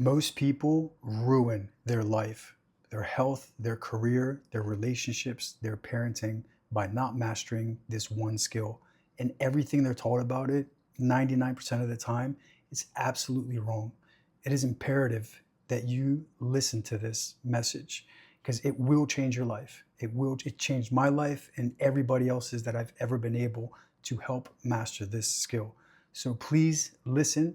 Most people ruin their life, their health, their career, their relationships, their parenting by not mastering this one skill. And everything they're taught about it, 99% of the time, is absolutely wrong. It is imperative that you listen to this message because it will change your life. It changed my life and everybody else's that I've ever been able to help master this skill. So please listen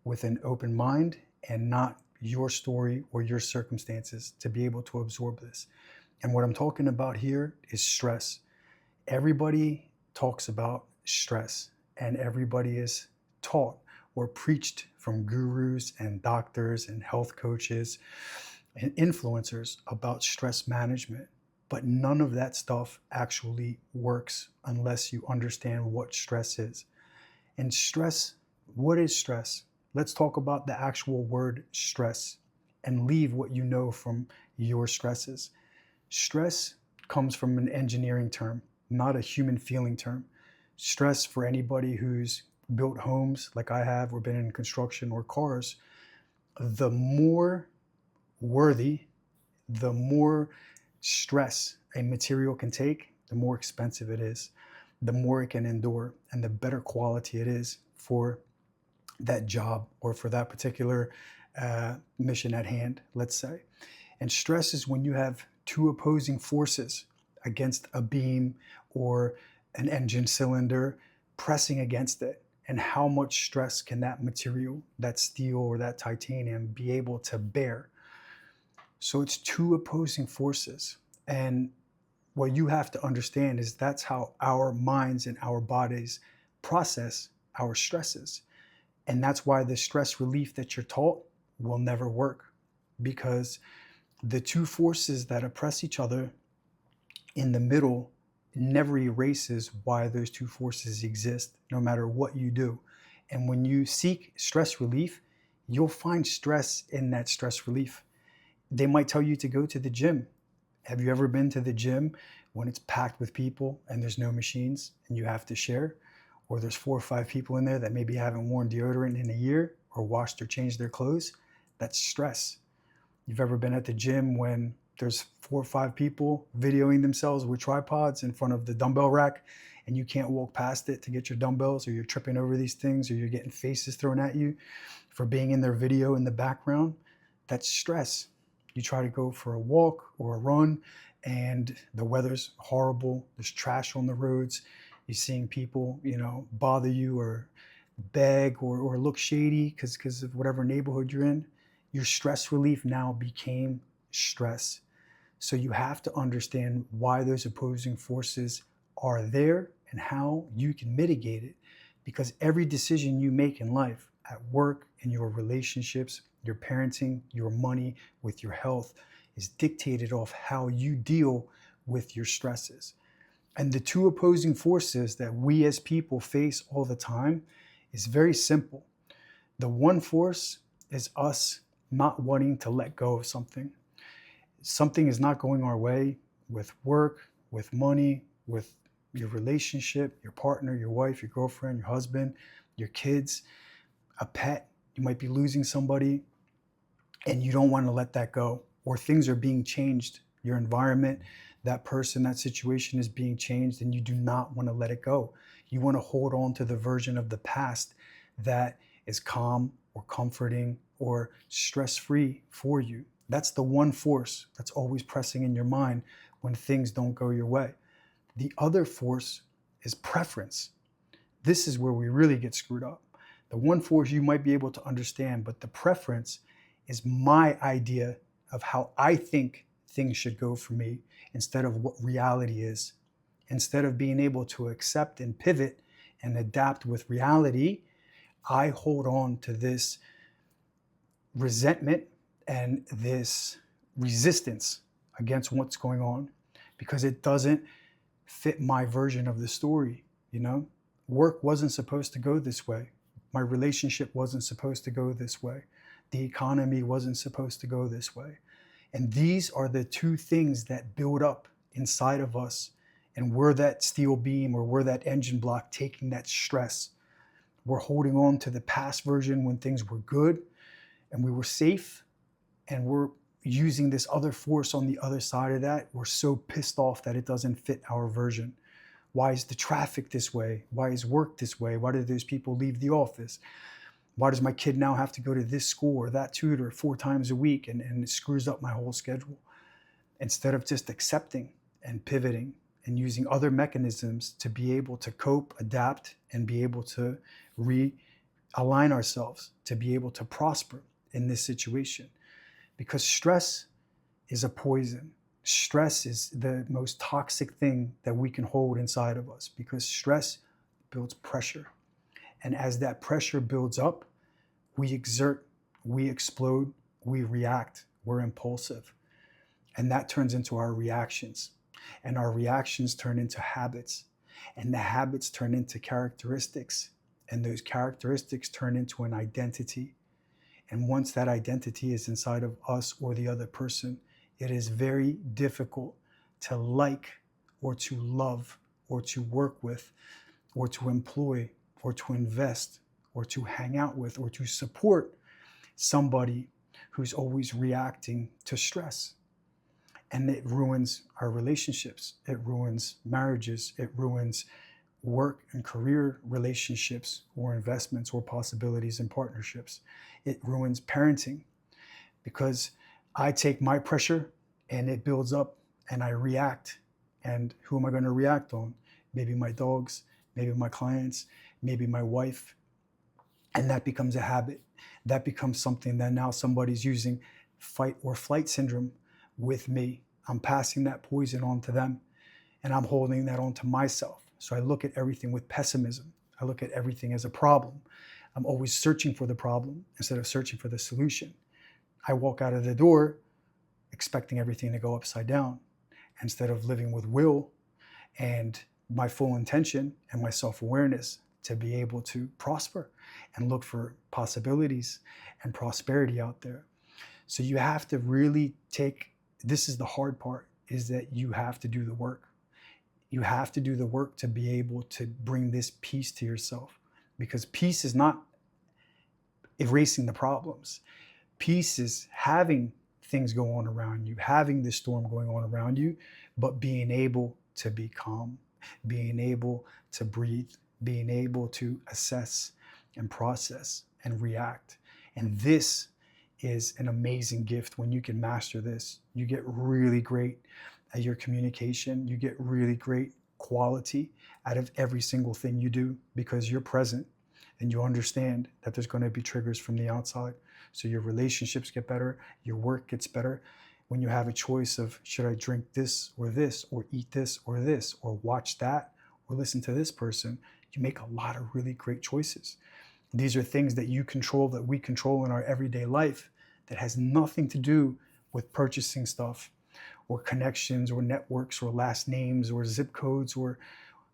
with an open mind and not your story or your circumstances to be able to absorb this. And what I'm talking about here is stress. Everybody talks about stress, and everybody is taught or preached from gurus and doctors and health coaches and influencers about stress management. But none of that stuff actually works unless you understand what stress is. And stress, what is stress? Let's talk about the actual word stress and leave what you know from your stresses. Stress comes from an engineering term, not a human feeling term. Stress, for anybody who's built homes like I have or been in construction or cars, the more worthy, the more stress a material can take, the more expensive it is, the more it can endure, and the better quality it is for that job or for that particular mission at hand, let's say. And stress is when you have two opposing forces against a beam or an engine cylinder pressing against it. And how much stress can that material, that steel or that titanium, be able to bear? So it's two opposing forces. And what you have to understand is that's how our minds and our bodies process our stresses. And that's why the stress relief that you're taught will never work, because the two forces that oppress each other in the middle never erases why those two forces exist, no matter what you do. And when you seek stress relief, you'll find stress in that stress relief. They might tell you to go to the gym. Have you ever been to the gym when it's packed with people and there's no machines and you have to share? Or there's 4 or 5 people in there that maybe haven't worn deodorant in a year or washed or changed their clothes? That's stress. You've ever been at the gym when there's 4 or 5 people videoing themselves with tripods in front of the dumbbell rack and you can't walk past it to get your dumbbells, or you're tripping over these things, or you're getting faces thrown at you for being in their video in the background? That's stress. You try to go for a walk or a run and the weather's horrible. There's trash on the roads. You're seeing people, bother you or beg or look shady because of whatever neighborhood you're in. Your stress relief now became stress. So you have to understand why those opposing forces are there and how you can mitigate it. Because every decision you make in life, at work, in your relationships, your parenting, your money, with your health, is dictated off how you deal with your stresses. And the two opposing forces that we as people face all the time is very simple. The one force is us not wanting to let go of something. Something is not going our way with work, with money, with your relationship, your partner, your wife, your girlfriend, your husband, your kids, a pet. You might be losing somebody and you don't want to let that go. Or things are being changed. Your environment, that person, that situation is being changed and you do not want to let it go. You want to hold on to the version of the past that is calm or comforting or stress-free for you. That's the one force that's always pressing in your mind when things don't go your way. The other force is preference. This is where we really get screwed up. The one force you might be able to understand, but the preference is my idea of how I think things should go for me instead of what reality is. Instead of being able to accept and pivot and adapt with reality, I hold on to this resentment and this resistance against what's going on because it doesn't fit my version of the story. Work wasn't supposed to go this way. My relationship wasn't supposed to go this way. The economy wasn't supposed to go this way. And these are the two things that build up inside of us. And we're that steel beam, or we're that engine block taking that stress. We're holding on to the past version when things were good. and we were safe, and we're using this other force on the other side of that. We're so pissed off that it doesn't fit our version. Why is the traffic this way? Why is work this way? Why do those people leave the office? Why does my kid now have to go to this school or that tutor 4 times a week, and it screws up my whole schedule? Instead of just accepting and pivoting and using other mechanisms to be able to cope, adapt, and be able to realign ourselves to be able to prosper in this situation. Because stress is a poison. Stress is the most toxic thing that we can hold inside of us, because stress builds pressure. And as that pressure builds up, we exert, we explode, we react, we're impulsive. And that turns into our reactions. And our reactions turn into habits. And the habits turn into characteristics. And those characteristics turn into an identity. And once that identity is inside of us or the other person, it is very difficult to like or to love or to work with or to employ or to invest or to hang out with or to support somebody who's always reacting to stress. And it ruins our relationships. It ruins marriages. It ruins work and career relationships or investments or possibilities and partnerships. It ruins parenting, because I take my pressure and it builds up and I react. And who am I going to react on? Maybe my dogs, maybe my clients, maybe my wife. And that becomes a habit. That becomes something that now somebody's using fight or flight syndrome with me. I'm passing that poison on to them, and I'm holding that on to myself. So I look at everything with pessimism. I look at everything as a problem. I'm always searching for the problem instead of searching for the solution. I walk out of the door expecting everything to go upside down instead of living with will and my full intention and my self-awareness to be able to prosper and look for possibilities and prosperity out there. So you have to really this is the hard part, is that you have to do the work. You have to do the work to be able to bring this peace to yourself, because peace is not erasing the problems. Peace is having things go on around you, having this storm going on around you, but being able to be calm, being able to breathe, being able to assess and process and react. And this is an amazing gift. When you can master this, you get really great at your communication. You get really great quality out of every single thing you do, because you're present and you understand that there's going to be triggers from the outside. So your relationships get better, your work gets better. When you have a choice of, should I drink this, or eat this, or watch that, or listen to this person, you make a lot of really great choices. These are things that you control, that we control in our everyday life, that has nothing to do with purchasing stuff or connections or networks or last names or zip codes or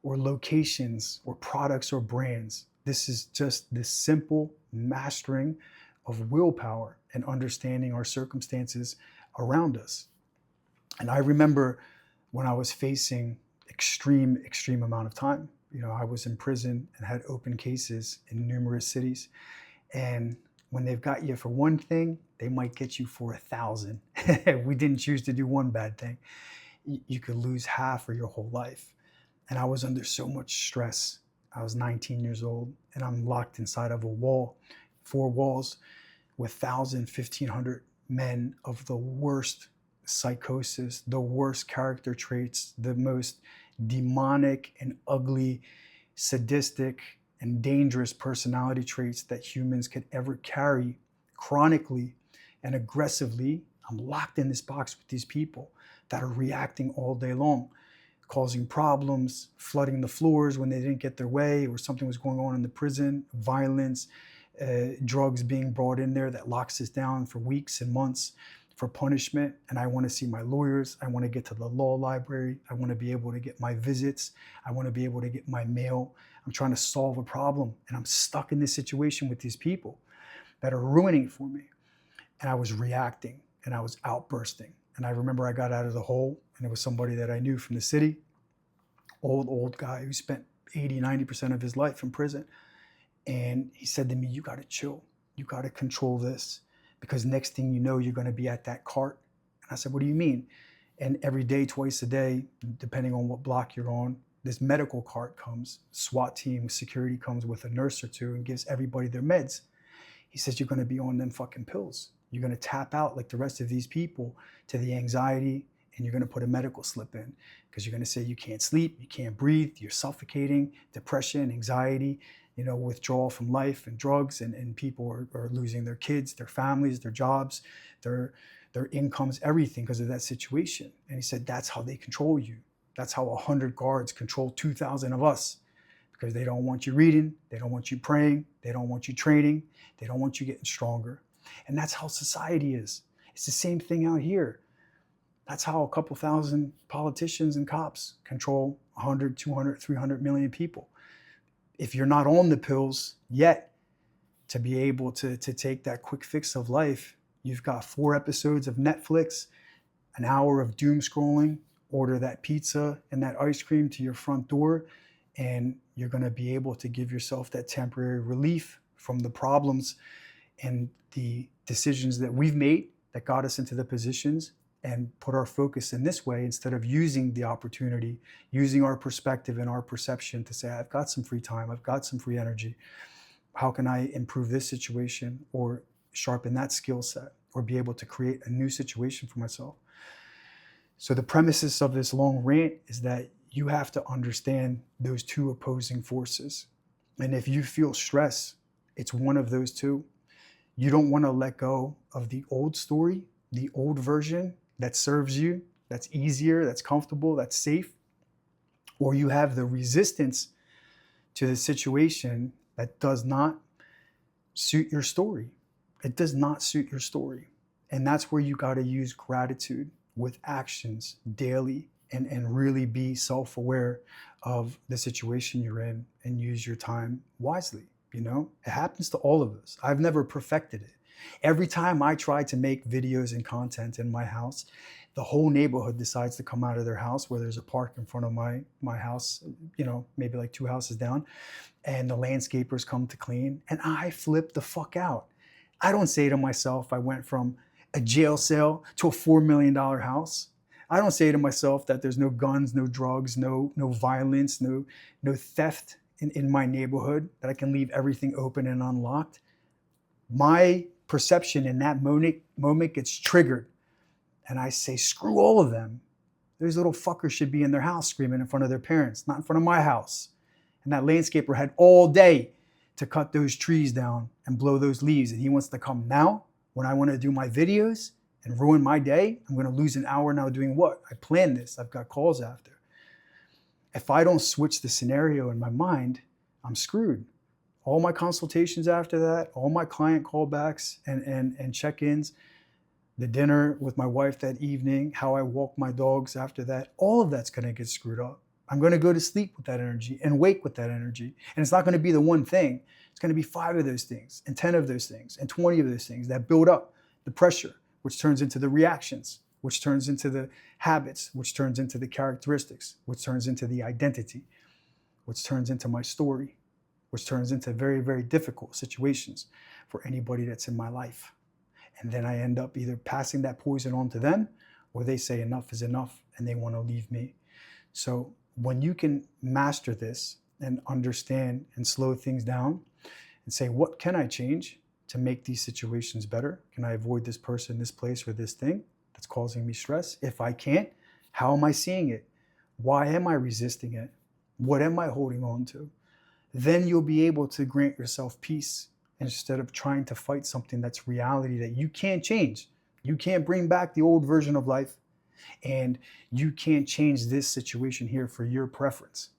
locations or products or brands. This is just this simple mastering of willpower and understanding our circumstances around us. And I remember when I was facing extreme amount of time. I was in prison and had open cases in numerous cities. And when they've got you for one thing, they might get you for 1,000. We didn't choose to do one bad thing. You could lose half or your whole life. And I was under so much stress. I was 19 years old, and I'm locked inside of a wall, 4 walls, with 1,000, 1,500 men of the worst psychosis, the worst character traits, the most demonic and ugly, sadistic and dangerous personality traits that humans could ever carry chronically and aggressively. I'm locked in this box with these people that are reacting all day long, causing problems, flooding the floors when they didn't get their way or something was going on in the prison, violence, drugs being brought in there that locks us down for weeks and months for punishment. And I want to see my lawyers. I want to get to the law library. I want to be able to get my visits. I want to be able to get my mail. I'm trying to solve a problem, and I'm stuck in this situation with these people that are ruining it for me. And I was reacting and I was outbursting. And I remember I got out of the hole, and it was somebody that I knew from the city, old guy who spent 80, 90% of his life in prison. And he said to me, you got to chill. You got to control this. because next thing you know, you're going to be at that cart. And I said, what do you mean? And every day, twice a day, depending on what block you're on, this medical cart comes, SWAT team, security comes with a nurse or two and gives everybody their meds. He says, you're going to be on them fucking pills. You're going to tap out like the rest of these people to the anxiety, and you're going to put a medical slip in because you're going to say you can't sleep, you can't breathe, you're suffocating, depression, anxiety, withdrawal from life and drugs, and people are losing their kids, their families, their jobs, their incomes, everything because of that situation. And he said, that's how they control you. That's how 100 guards control 2,000 of us, because they don't want you reading, they don't want you praying, they don't want you training, they don't want you getting stronger. And that's how society is. It's the same thing out here. That's how a couple thousand politicians and cops control 100, 200, 300 million people. If you're not on the pills yet to be able to take that quick fix of life, you've got 4 episodes of Netflix, an hour of doom scrolling, order that pizza and that ice cream to your front door, and you're going to be able to give yourself that temporary relief from the problems and the decisions that we've made that got us into the positions, and put our focus in this way instead of using the opportunity, using our perspective and our perception to say, I've got some free time, I've got some free energy. How can I improve this situation or sharpen that skill set or be able to create a new situation for myself? So the premises of this long rant is that you have to understand those two opposing forces. And if you feel stress, it's one of those two. You don't want to let go of the old story, the old version that serves you, that's easier, that's comfortable, that's safe. Or you have the resistance to the situation that does not suit your story. It does not suit your story. And that's where you got to use gratitude with actions daily and really be self-aware of the situation you're in and use your time wisely. It happens to all of us. I've never perfected it. Every time I try to make videos and content in my house, the whole neighborhood decides to come out of their house, where there's a park in front of my house, maybe like 2 houses down, and the landscapers come to clean, and I flip the fuck out. I don't say to myself, I went from a jail cell to a $4 million house. I don't say to myself that there's no guns, no drugs, no violence, no theft in my neighborhood, that I can leave everything open and unlocked. My perception in that moment gets triggered, and I say, screw all of them. Those little fuckers should be in their house screaming in front of their parents, not in front of my house. And that landscaper had all day to cut those trees down and blow those leaves, and he wants to come now when I want to do my videos and ruin my day. I'm going to lose an hour now doing what? I planned this. I've got calls after. If I don't switch the scenario in my mind, I'm screwed. All my consultations after that, all my client callbacks and check-ins, the dinner with my wife that evening, how I walk my dogs after that, all of that's going to get screwed up. I'm going to go to sleep with that energy and wake with that energy. And it's not going to be the one thing. It's going to be 5 of those things and 10 of those things and 20 of those things that build up the pressure, which turns into the reactions, which turns into the habits, which turns into the characteristics, which turns into the identity, which turns into my story, which turns into very, very difficult situations for anybody that's in my life. And then I end up either passing that poison on to them, or they say enough is enough and they want to leave me. So when you can master this and understand and slow things down and say, what can I change to make these situations better? Can I avoid this person, this place, or this thing that's causing me stress? If I can't, how am I seeing it? Why am I resisting it? What am I holding on to? Then you'll be able to grant yourself peace instead of trying to fight something that's reality that you can't change. You can't bring back the old version of life, and you can't change this situation here for your preference.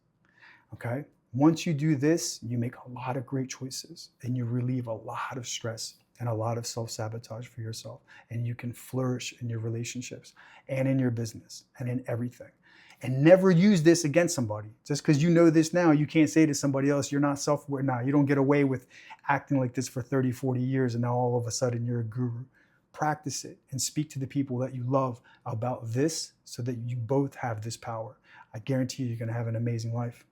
Okay? Once you do this, you make a lot of great choices and you relieve a lot of stress and a lot of self-sabotage for yourself, and you can flourish in your relationships and in your business and in everything. And never use this against somebody. Just because you know this now, you can't say to somebody else, you're not self-aware. Now, you don't get away with acting like this for 30, 40 years and now all of a sudden you're a guru. Practice it and speak to the people that you love about this so that you both have this power. I guarantee you're going to have an amazing life.